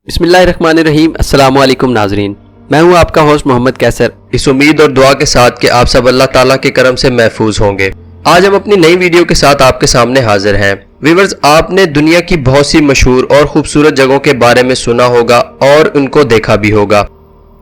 बिस्मिल्लाहिर्रहमानिर्रहीम। अस्सलाम वालेकुम नाजरीन, मैं हूं आपका होस्ट मोहम्मद कैसर, इस उम्मीद और दुआ के साथ कि आप सब अल्लाह ताला के करम से महफूज होंगे। आज हम अपनी नई वीडियो के साथ आपके सामने हाजिर हैं। व्यूअर्स, आपने दुनिया की बहुत सी मशहूर और खूबसूरत जगहों के बारे में सुना होगा और उनको देखा भी होगा।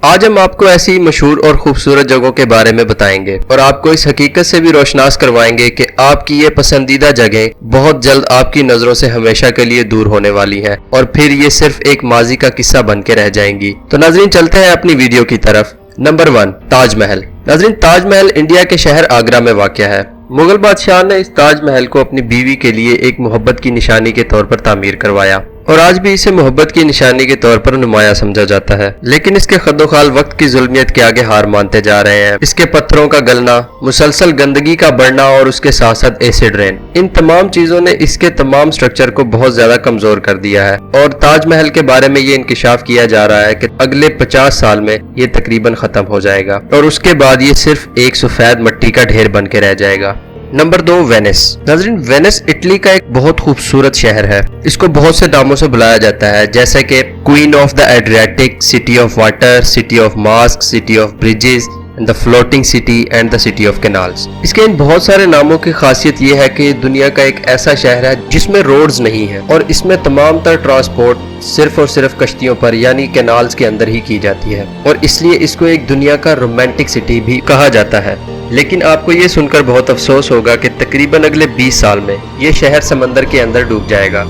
आज हम आपको ऐसी मशहूर और खूबसूरत जगहों के बारे में बताएंगे और आपको इस हकीकत से भी रोशनास करवाएंगे कि आपकी ये पसंदीदा जगहें बहुत जल्द आपकी नजरों से हमेशा के लिए दूर होने वाली हैं और फिर ये सिर्फ एक माजी का किस्सा बन के रह जाएंगी। तो नाजरीन, चलते हैं अपनी वीडियो की तरफ। नंबर 1, ताजमहल। नाजरीन, ताजमहल इंडिया के शहर आगरा में वाक़या है। मुगल बादशाह ने इस ताजमहल को अपनी बीवी के लिए एक मोहब्बत की निशानी के तौर पर तामीर करवाया और आज भी इसे मोहब्बत की निशानी के तौर पर नुमाया समझा जाता है। लेकिन इसके खद्दोखाल वक्त की जुल्मियत के आगे हार मानते जा रहे हैं। इसके पत्थरों का गलना, मुसलसल गंदगी का बढ़ना और उसके साथ साथ एसिड रेन, इन तमाम चीजों ने इसके तमाम स्ट्रक्चर को बहुत ज्यादा कमजोर कर दिया है और ताजमहल के बारे में ये इंकिशाफ किया जा रहा है कि अगले 50 साल में ये तकरीबन खत्म हो जाएगा और उसके बाद ये सिर्फ एक सफेद मिट्टी का ढेर बन के रह जाएगा। Number 2, Venice. नाज़रीन, वेनिस इटली का एक बहुत खूबसूरत शहर है। इसको बहुत से नामों से बुलाया जाता है, जैसे कि queen of the Adriatic, city of water, city of mask, city of bridges, the floating city and the city of canals. इसके इन बहुत सारे नामों की खासियत यह है कि दुनिया का एक ऐसा शहर है जिसमें रोड्स नहीं है और इसमें तमाम तर ट्रांसपोर्ट सिर्फ और सिर्फ कश्तियों पर यानी कैनाल्स के अंदर ही की जाती है और इसलिए इसको एक दुनिया का रोमांटिक सिटी भी कहा जाता है। लेकिन आपको ये सुनकर बहुत अफसोस होगा कि तकरीबन अगले 20 साल में ये शहर समंदर के अंदर डूब जाएगा।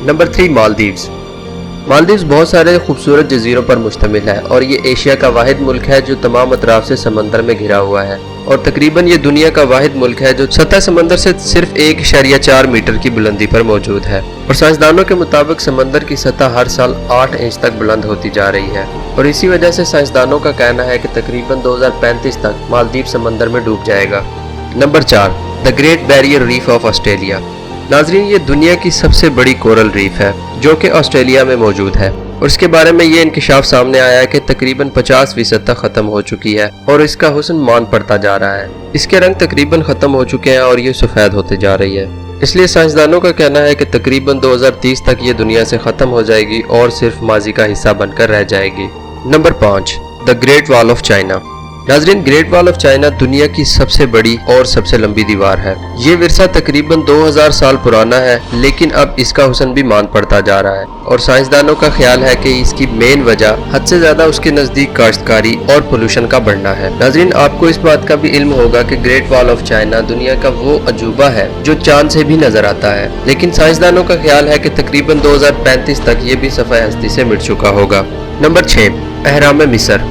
नंबर 3, मालदीव्स। मालदीव्स बहुत सारे खूबसूरत जजीरों पर मुश्तमिल है और ये एशिया का वाहिद मुल्क है जो तमाम अतराफ से समंदर में घिरा हुआ है और तकरीबन ये दुनिया का वाहिद मुल्क है जो सतह समंदर से सिर्फ 1.4 मीटर की बुलंदी पर मौजूद है और साइंसदानों के मुताबिक समंदर की सतह हर साल 8 इंच तक बुलंद होती जा रही है और इसी वजह से साइंसदानों का कहना है कि तकरीबन 2035 तक मालदीव समंदर में डूब जाएगा। Number 4, the great barrier reef of Australia. नाजरीन, ये दुनिया की सबसे बड़ी कोरल रीफ है जो कि ऑस्ट्रेलिया में मौजूद है और इसके बारे में ये इंकिशाफ सामने आया है कि तकरीबन 50% तक खत्म हो चुकी है और इसका हुस्न मान पड़ता जा रहा है। इसके रंग तकरीबन खत्म हो चुके हैं और ये सफेद होते जा रही है। इसलिए साइंसदानों का कहना है कि तकरीबन 2030 तक ये दुनिया से खत्म हो जाएगी और सिर्फ माजी का हिस्सा बनकर रह जाएगी। Number 5, the great wall of China. नाजरीन, ग्रेट वॉल ऑफ चाइना दुनिया की सबसे बड़ी और सबसे लंबी दीवार है। ये विरसा तकरीबन 2000 साल पुराना है लेकिन अब इसका हुस्न भी मान पड़ता जा रहा है और साइंसदानों का ख्याल है कि इसकी मेन वजह हद से ज्यादा उसके नजदीक काश्तकारी और पोल्यूशन का बढ़ना है। नाजरीन, आपको इस बात का भी इल्म होगा कि ग्रेट वॉल ऑफ चाइना दुनिया का वो अजूबा है जो चांद से भी नजर आता है, लेकिन साइंसदानों का ख्याल है कि तकरीबन 2035 तक ये भी सफाई हस्ती से मिट चुका होगा। नंबर 6, अहराम मिस्र,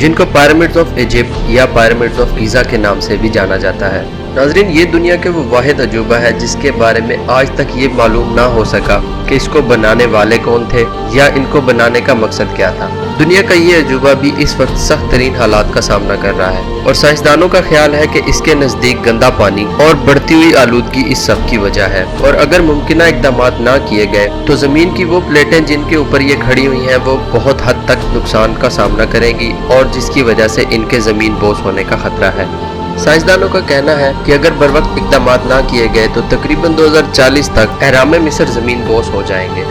जिनको पिरामिड्स ऑफ इजिप्ट या पिरामिड्स ऑफ गीज़ा के नाम से भी जाना जाता है। नाजरीन, ये दुनिया के वो वाहिद अजूबा है जिसके बारे में आज तक ये मालूम ना हो सका कि इसको बनाने वाले कौन थे या इनको बनाने का मकसद क्या था। दुनिया का ये अजूबा भी इस वक्त सख्त तरीन हालात का सामना कर रहा है और साइंसदानों का ख्याल है कि इसके नज़दीक गंदा पानी और बढ़ती हुई आलूदगी इस सब की वजह है और अगर मुमकिन इकदाम ना किए गए तो ज़मीन की वो प्लेटें जिनके ऊपर ये खड़ी हुई हैं वो बहुत हद तक नुकसान का सामना करेंगी और जिसकी वजह से इनके ज़मीन बोझ होने का खतरा है। साइंसदानों का कहना है कि अगर बर वक्त इकदाम ना किए गए तो तकरीबन 2040 तक अहराम मिस्र जमीन बोझ हो जाएंगे।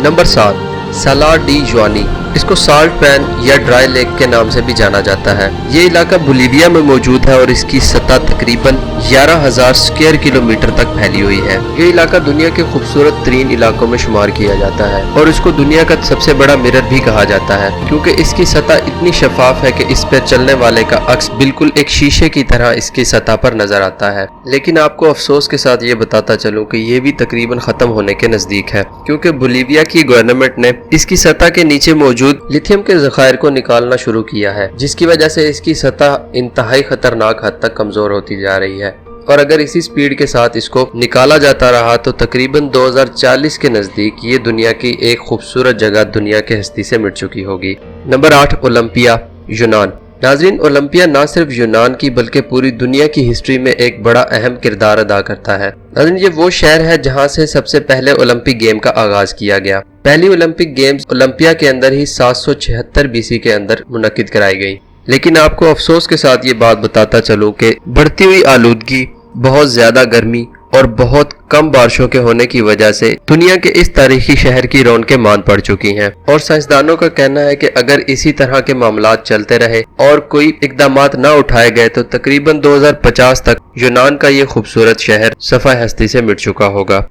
नंबर 7, साला डी जुआनी, इसको साल्ट पैन या ड्राई लेक के नाम से भी जाना जाता है। ये इलाका बोलीविया में मौजूद है और इसकी सतह तकरीबन 11,000 स्क्वायर किलोमीटर तक फैली हुई है। ये इलाका दुनिया के खूबसूरत तरीन इलाकों में शुमार किया जाता है और इसको दुनिया का सबसे बड़ा मिरर भी कहा जाता है क्योंकि इसकी सतह इतनी शफाफ है कि इस पर चलने वाले का अक्स बिल्कुल एक शीशे की तरह इसकी सतह पर नजर आता है। लेकिन आपको अफसोस के साथ ये बताता चलूं कि ये भी तकरीबन खत्म होने के नजदीक है क्योंकि बोलीविया की गवर्नमेंट ने इसकी सतह के नीचे मौजूद लिथियम के ज़खायर को निकालना शुरू किया है जिसकी वजह से इसकी सतह इंतहाई खतरनाक हद तक कमजोर होती जा रही है और अगर इसी स्पीड के साथ इसको निकाला जाता रहा तो तकरीबन 2040 के नज़दीक ये दुनिया की एक खूबसूरत जगह दुनिया के हस्ती से मिट चुकी होगी। नंबर 8, ओलंपिया, यूनान। नाजरीन, ओलंपिया न सिर्फ यूनान की बल्कि पूरी दुनिया की हिस्ट्री में एक बड़ा अहम किरदार अदा करता है। नाजरीन, ये वो शहर है जहां से सबसे पहले ओलंपिक गेम का आगाज किया गया। पहली ओलंपिक गेम्स ओलंपिया के अंदर ही 776 BC के अंदर मुनक्किद कराई गई। लेकिन आपको अफसोस के साथ ये बात बताता चलूं कि बढ़ती हुई आलूदगी, बहुत ज्यादा गर्मी और बहुत कम बारिशों के होने की वजह से दुनिया के इस तारीखी शहर की रौनकें मान पड़ चुकी हैं और साइंसदानों का कहना है कि अगर इसी तरह के मामलात चलते रहे और कोई इकदामात न उठाए गए तो तकरीबन 2050 तक यूनान का ये खूबसूरत शहर सफ़ाए हस्ती से मिट चुका होगा।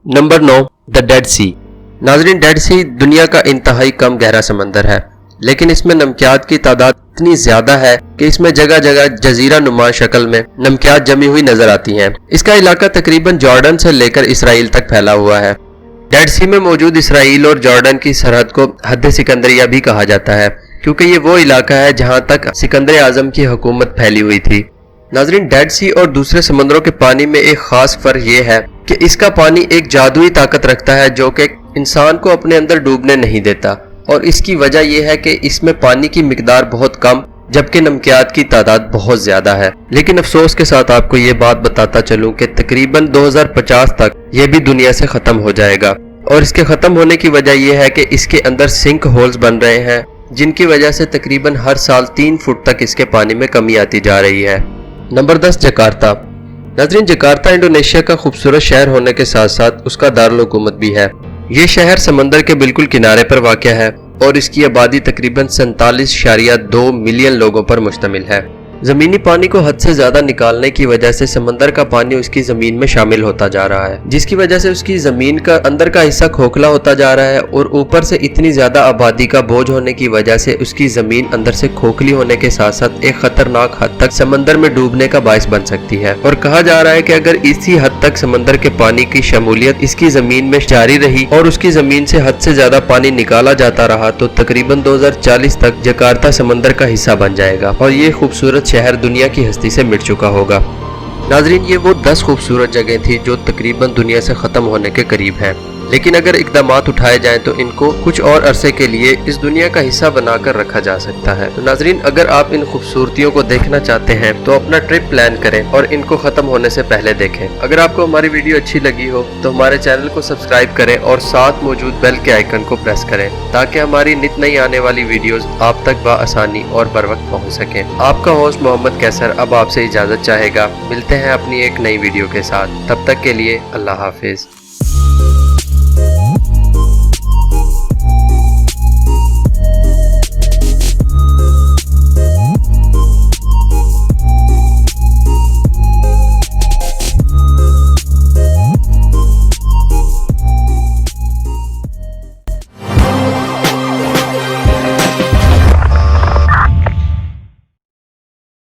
नंबर 9, द डेड सी। नाजरीन, डेड सी दुनिया का इंतहाई कम गहरा समंदर है, लेकिन इसमें नमकियात की तादाद इतनी ज्यादा है कि इसमें जगह जगह जजीरा नुमा शक्ल में नमकियात जमी हुई नजर आती हैं। इसका इलाका तकरीबन जॉर्डन से लेकर इसराइल तक फैला हुआ है। डेड सी में मौजूद इसराइल और जॉर्डन की सरहद को हद सिकंदरिया भी कहा जाता है, क्योंकि ये वो इलाका है जहां तक सिकंदर आजम की हुकूमत फैली हुई थी। नाजरीन, डेड सी और दूसरे समुद्रों के पानी में एक खास फर्क ये है कि इसका पानी एक जादुई ताकत रखता है जो कि इंसान को अपने अंदर डूबने नहीं देता, और इसकी वजह यह है कि इसमें पानी की मिकदार बहुत कम जबकि नमकियात की तादाद बहुत ज्यादा है। लेकिन अफसोस के साथ आपको ये बात बताता चलूं कि तकरीबन 2050 तक ये भी दुनिया से खत्म हो जाएगा, और इसके खत्म होने की वजह यह है कि इसके अंदर सिंक होल्स बन रहे हैं जिनकी वजह से तकरीबन हर साल 3 फुट तक इसके पानी में कमी आती जा रही है। Number 10, Jakarta. नाज़रीन, जकार्ता इंडोनेशिया का खूबसूरत शहर होने के साथ साथ उसका दारुल हुकूमत भी है। ये शहर समंदर के बिल्कुल किनारे पर वाक़या है और इसकी आबादी तकरीबन 47.2 मिलियन लोगों पर मुश्तमिल है। जमीनी पानी को हद से ज्यादा निकालने की वजह से समंदर का पानी उसकी जमीन में शामिल होता जा रहा है, जिसकी वजह से उसकी जमीन का अंदर का हिस्सा खोखला होता जा रहा है, और ऊपर से इतनी ज्यादा आबादी का बोझ होने की वजह से उसकी जमीन अंदर से खोखली होने के साथ साथ एक खतरनाक हद तक समंदर में डूबने का बायस बन सकती है। और कहा जा रहा है कि अगर इसी हद तक समंदर के पानी की शमूलियत इसकी जमीन में जारी रही और उसकी जमीन से हद से ज्यादा पानी निकाला जाता रहा तो तकरीबन 2040 तक जकार्ता समंदर का हिस्सा बन जाएगा और ये खूबसूरत शहर दुनिया की हस्ती से मिट चुका होगा। नाजरीन, ये वो 10 खूबसूरत जगह थी जो तकरीबन दुनिया से ख़त्म होने के करीब हैं, लेकिन अगर इकदामात उठाए जाएं तो इनको कुछ और अरसे के लिए इस दुनिया का हिस्सा बनाकर रखा जा सकता है। तो नाजरीन, अगर आप इन खूबसूरतियों को देखना चाहते हैं तो अपना ट्रिप प्लान करें और इनको ख़त्म होने से पहले देखें। अगर आपको हमारी वीडियो अच्छी लगी हो तो हमारे चैनल को सब्सक्राइब करें और साथ मौजूद बेल के आइकन को प्रेस करें ताकि हमारी नित नई आने वाली वीडियोस आप तक बआसानी और बर वक्त पहुँच सकें। आपका होस्ट मोहम्मद कैसर अब आपसे इजाज़त चाहेगा। मिलते हैं अपनी एक नई वीडियो के साथ, तब तक के लिए अल्लाह हाफिज़।